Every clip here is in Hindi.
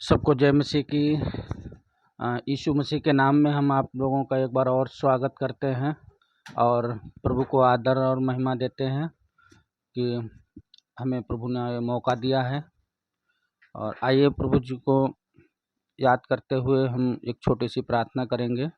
सबको जय मसीह की। यीशु मसीह के नाम में हम आप लोगों का एक बार और स्वागत करते हैं और प्रभु को आदर और महिमा देते हैं कि हमें प्रभु ने ये मौका दिया है। और आइए प्रभु जी को याद करते हुए हम एक छोटी सी प्रार्थना करेंगे।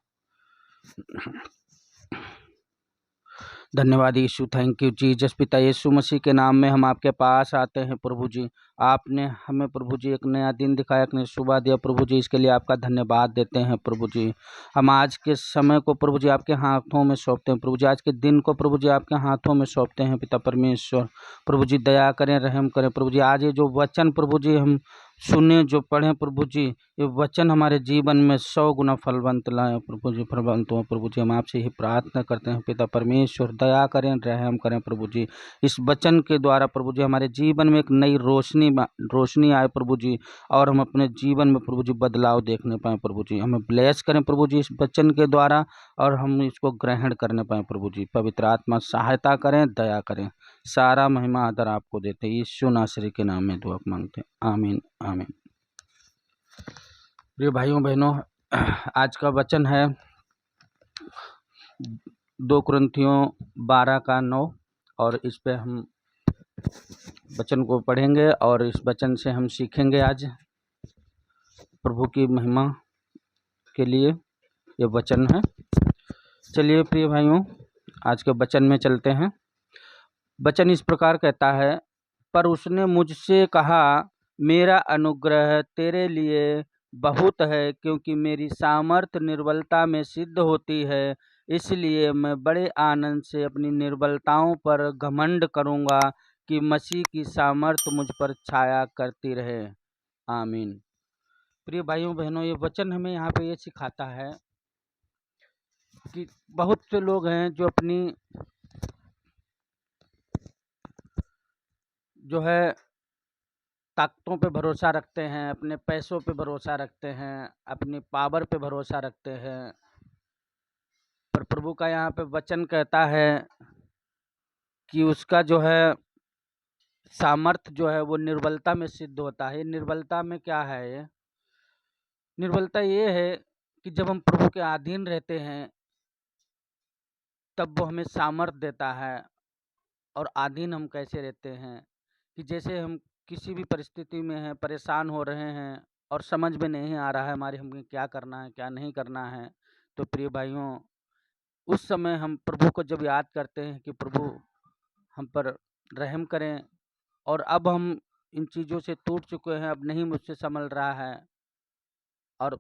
धन्यवाद यीशु, थैंक यू जीसस। पिता यीशु मसीह के नाम में हम आपके पास आते हैं प्रभु जी। आपने हमें प्रभु जी एक नया दिन दिखाया, एक नई सुबह दिया प्रभु जी, इसके लिए आपका धन्यवाद देते हैं प्रभु जी। हम आज के समय को प्रभु जी आपके हाथों में सौंपते हैं प्रभु जी, आज के दिन को प्रभु जी आपके हाथों में सौंपते हैं पिता परमेश्वर। प्रभु जी दया करें, रहम करें प्रभु जी। आज ये जो वचन प्रभु जी हम सुने, जो पढ़ें प्रभु जी, ये वचन हमारे जीवन में 100 गुना फलवंत लाए प्रभु जी, फलवंत हो प्रभु जी। हम आपसे ही प्रार्थना करते हैं पिता परमेश्वर, दया करें, रहम करें प्रभु जी। इस वचन के द्वारा प्रभु जी हमारे जीवन में एक नई रोशनी आए प्रभु जी, और हम अपने जीवन में प्रभु जी बदलाव देखने पाएँ प्रभु जी। हमें ब्लेस करें प्रभु जी इस वचन के द्वारा, और हम इसको ग्रहण करने पाएँ प्रभु जी। पवित्र आत्मा सहायता करें, दया करें। सारा महिमा आदर आपको देते यीशु नासरी के नाम में दुआ मांगते, आमीन आमीन। प्रिय भाइयों बहनों, आज का वचन है 2 कुरिन्थियों 12:9, और इस पे हम वचन को पढ़ेंगे और इस वचन से हम सीखेंगे आज प्रभु की महिमा के लिए ये वचन है। चलिए प्रिय भाइयों, आज के वचन में चलते हैं। वचन इस प्रकार कहता है, पर उसने मुझसे कहा, मेरा अनुग्रह तेरे लिए बहुत है, क्योंकि मेरी सामर्थ निर्बलता में सिद्ध होती है। इसलिए मैं बड़े आनंद से अपनी निर्बलताओं पर घमंड करूँगा कि मसीह की सामर्थ मुझ पर छाया करती रहे। आमीन। प्रिय भाइयों बहनों, ये वचन हमें यहाँ पे ये सिखाता है कि बहुत से लोग हैं जो अपनी जो है ताकतों पे भरोसा रखते हैं, अपने पैसों पे भरोसा रखते हैं, अपनी पावर पे भरोसा रखते हैं। पर प्रभु का यहाँ पे वचन कहता है कि उसका जो है सामर्थ जो है वो निर्बलता में सिद्ध होता है। निर्बलता में क्या है? ये निर्बलता ये है कि जब हम प्रभु के अधीन रहते हैं तब वो हमें सामर्थ देता है। और अधीन हम कैसे रहते हैं कि जैसे हम किसी भी परिस्थिति में हैं, परेशान हो रहे हैं और समझ में नहीं आ रहा है हमारे हमें क्या करना है, क्या नहीं करना है। तो प्रिय भाइयों, उस समय हम प्रभु को जब याद करते हैं कि प्रभु हम पर रहम करें, और अब हम इन चीज़ों से टूट चुके हैं, अब नहीं मुझसे संभल रहा है, और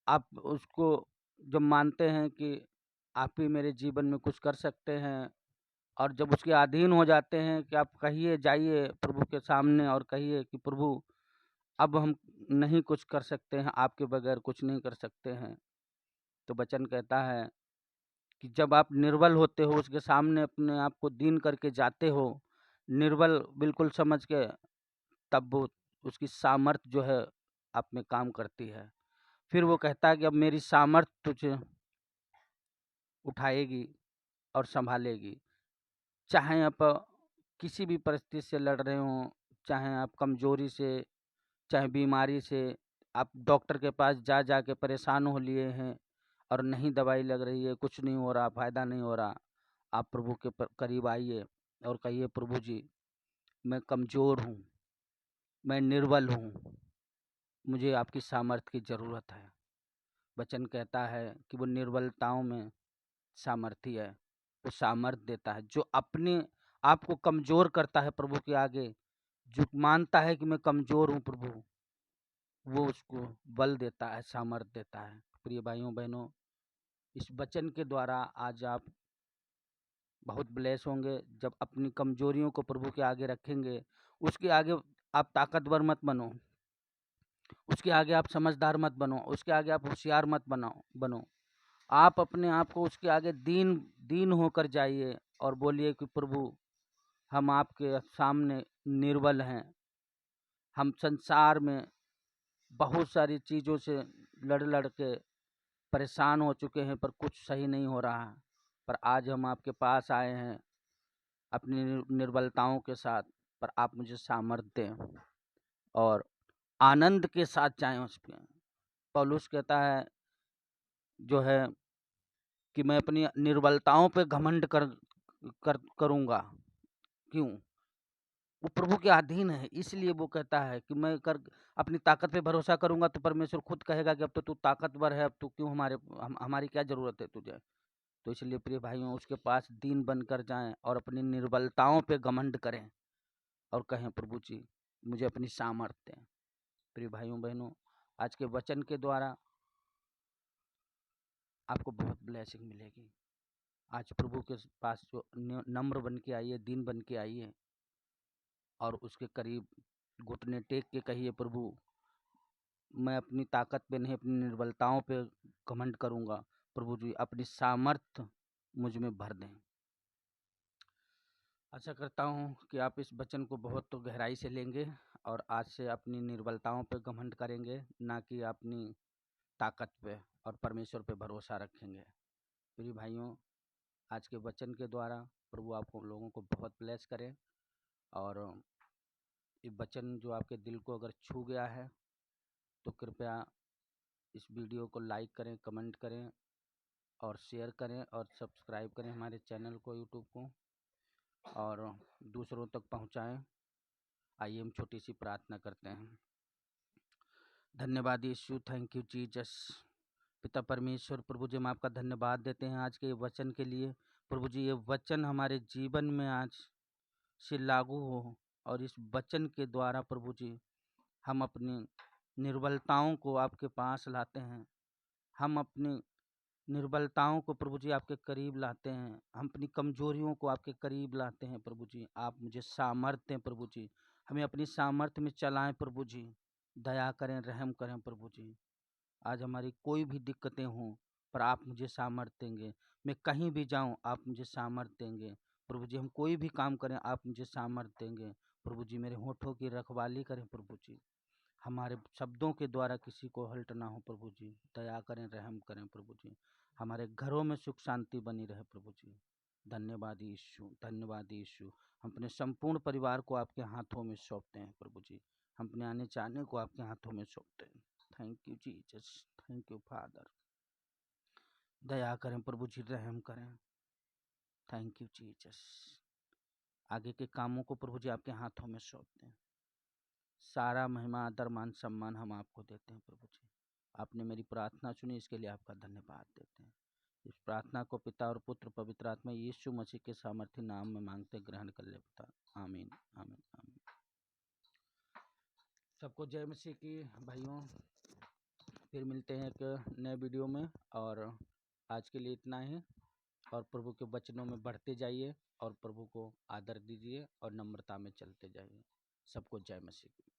आप उसको जब मानते हैं कि आप ही मेरे जीवन में कुछ कर सकते हैं, और जब उसके अधीन हो जाते हैं कि आप कहिए, जाइए प्रभु के सामने और कहिए कि प्रभु अब हम नहीं कुछ कर सकते हैं, आपके बगैर कुछ नहीं कर सकते हैं। तो वचन कहता है कि जब आप निर्बल होते हो, उसके सामने अपने आप को दीन करके जाते हो, निर्बल बिल्कुल समझ के, तब वो उसकी सामर्थ जो है आप में काम करती है। फिर वो कहता है कि अब मेरी सामर्थ तुझे उठाएगी और संभालेगी। चाहे आप किसी भी परिस्थिति से लड़ रहे हों, चाहे आप कमज़ोरी से, चाहे बीमारी से, आप डॉक्टर के पास जा जा के परेशान हो लिए हैं और नहीं दवाई लग रही है, कुछ नहीं हो रहा, फ़ायदा नहीं हो रहा, आप प्रभु के करीब आइए और कहिए, प्रभु जी मैं कमज़ोर हूँ, मैं निर्बल हूँ, मुझे आपकी सामर्थ्य की ज़रूरत है। वचन कहता है कि वो निर्बलताओं में सामर्थी है, वो सामर्थ्य देता है। जो अपने आप को कमज़ोर करता है प्रभु के आगे, जो मानता है कि मैं कमज़ोर हूँ प्रभु, वो उसको बल देता है, सामर्थ्य देता है। प्रिय भाइयों बहनों, इस वचन के द्वारा आज आप बहुत ब्लेस होंगे। जब अपनी कमज़ोरियों को प्रभु के आगे रखेंगे, उसके आगे आप ताकतवर मत बनो, उसके आगे आप समझदार मत बनो, उसके आगे आप होशियार मत बनो। आप अपने आप को उसके आगे दीन होकर जाइए और बोलिए कि प्रभु हम आपके सामने निर्बल हैं। हम संसार में बहुत सारी चीज़ों से लड़ के परेशान हो चुके हैं, पर कुछ सही नहीं हो रहा है। पर आज हम आपके पास आए हैं अपनी निर्बलताओं के साथ, पर आप मुझे सामर्थ्य दें और आनंद के साथ जाएँ उस पे। पौलुस कहता है जो है कि मैं अपनी निर्बलताओं पे घमंड करूँगा। क्यों? वो प्रभु के अधीन है, इसलिए वो कहता है कि मैं अपनी ताकत पे भरोसा करूँगा तो परमेश्वर खुद कहेगा कि अब तो तू ताकतवर है, अब तू क्यों हमारी क्या ज़रूरत है तुझे? तो इसलिए प्रिय भाइयों उसके पास दीन बनकर जाएँ और अपनी निर्बलताओं पे घमंड करें और कहें प्रभु जी मुझे अपनी सामर्थ्य दें। प्रिय भाइयों-बहनों, आज के वचन के द्वारा आपको बहुत ब्लेसिंग मिलेगी। आज प्रभु के पास जो नम्र बन के आइए, दीन बन के आइए और उसके करीब घुटने टेक के कहिए प्रभु मैं अपनी ताकत पे नहीं अपनी निर्बलताओं पे घमंड करूँगा। प्रभु जी अपनी सामर्थ मुझ में भर दें। आशा करता हूँ कि आप इस वचन को बहुत तो गहराई से लेंगे और आज से अपनी निर्बलताओं पे घमंड करेंगे, ना कि अपनी ताकत पे और परमेश्वर पे भरोसा रखेंगे। प्रिय भाइयों, आज के वचन के द्वारा प्रभु आपको लोगों को बहुत ब्लेस करें और ये वचन जो आपके दिल को अगर छू गया है तो कृपया इस वीडियो को लाइक करें, कमेंट करें और शेयर करें और सब्सक्राइब करें हमारे चैनल को, यूट्यूब को, और दूसरों तक पहुंचाएं। आइए हम छोटी सी प्रार्थना करते हैं। धन्यवाद यीशु, थैंक यू जीसस। पिता परमेश्वर प्रभु जी हम आपका धन्यवाद देते हैं आज के वचन के लिए। प्रभु जी ये वचन हमारे जीवन में आज से लागू हो और इस वचन के द्वारा प्रभु जी हम अपनी निर्बलताओं को आपके पास लाते हैं। हम अपनी निर्बलताओं को प्रभु जी आपके करीब लाते हैं। हम अपनी कमजोरियों को आपके करीब लाते हैं प्रभु जी। आप मुझे सामर्थ्य दें प्रभु जी, हमें अपनी सामर्थ्य में चलाएं प्रभु जी। दया करें, रहम करें प्रभु जी। आज हमारी कोई भी दिक्कतें हों पर आप मुझे सामर्थ्य देंगे। मैं कहीं भी जाऊं आप मुझे सामर्थ्य देंगे प्रभु जी। हम कोई भी काम करें आप मुझे सामर्थ्य देंगे प्रभु जी। मेरे होठों की रखवाली करें प्रभु जी। हमारे शब्दों के द्वारा किसी को हल्ट ना हो प्रभु जी। दया करें, रहम करें प्रभु जी। हमारे घरों में सुख शांति बनी रहे प्रभु जी। धन्यवाद यीशु, धन्यवाद यीशु। हम अपने संपूर्ण परिवार को आपके हाथों में सौंपते हैं प्रभु जी। हम अपने आने जाने को आपके हाथों में सौंपते हैं। Thank you Jesus, thank you father. दया करें प्रभु जी, रहम करें। Thank you Jesus. आगे के कामों को प्रभु जी आपके हाथों में सौंपते हैं। सारा महिमा, आदर, मान, सम्मान हम आपको देते हैं प्रभु जी। आपने मेरी प्रार्थना सुनी, इसके लिए आपका धन्यवाद देते हैं। इस प्रार्थना को पिता और पुत्र पवित्र आत्मा यीशु मसीह के सामर्थ्य नाम में मांगते ग्रहण कर ले पिता। आमीन, आमीन, आमीन। सबको जय मसीह की भाइयों। फिर मिलते हैं एक नए वीडियो में और आज के लिए इतना ही। और प्रभु के वचनों में बढ़ते जाइए और प्रभु को आदर दीजिए और नम्रता में चलते जाइए। सबको जय मसीह की।